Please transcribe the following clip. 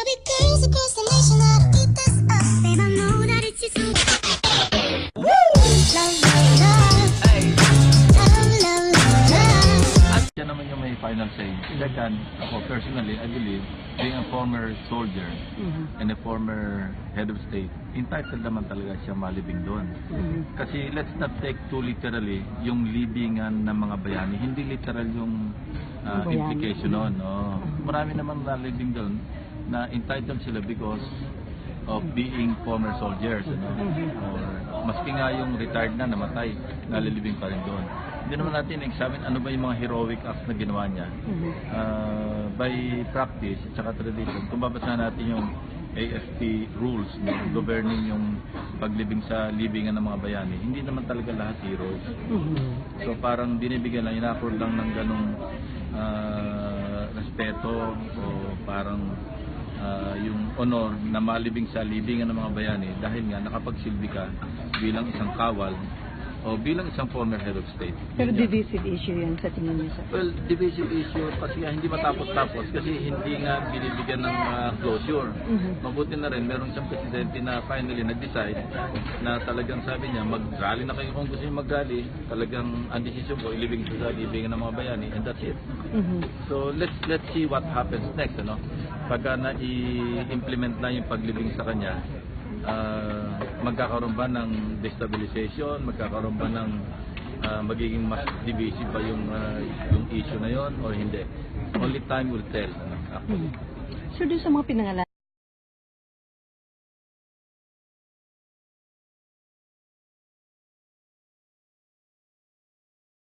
There'll be girls across the nation that'll eat this up. Babe, I know that it's just love, love, love. Love, love, love, love. Yan naman yung may final say. Second, ako personally, I believe, being a former soldier and a former head of state, entitled naman talaga siya malibing doon. Kasi let's not take too literally yung libingan ng mga bayani. Hindi literal yung implication noon. No? Marami naman nalibing doon na entitled sila because of being former soldiers. Or maski nga yung retired na namatay, nalilibing pa rin doon. Hindi naman natin examine ano ba yung mga heroic acts na ginawa niya. By practice at saka tradition, kung babasa natin yung AFP rules, no, governing yung paglibing sa libingan ng mga bayani, hindi naman talaga lahat heroes. So parang binibigyan lang, inaccord lang ng ganong respeto o parang yung honor na malibing sa libingan ng mga bayani dahil nga nakapagsilbi ka bilang isang kawal o bilang isang former head of state. Pero divisive issue yan sa tingin niyo, sir? Well, divisive issue kasi hindi matapos-tapos kasi hindi nga binibigyan ng closure. Mabuti na rin, meron siyang presidente na finally nag-decide na talagang sabi niya, mag-rally na kayo kung gusto niyo mag-rally. Talagang ang decision ko, ilibing sa libingan ng mga bayani and that's it. So let's see what happens next. Ano? Pagka na-i-implement na yung paglibing sa kanya, magkakaroon ba ng destabilization, magkakaroon ba ng magiging mas divisive ba yung issue na yon or hindi? Only time will tell. So doon sa mga pinangalan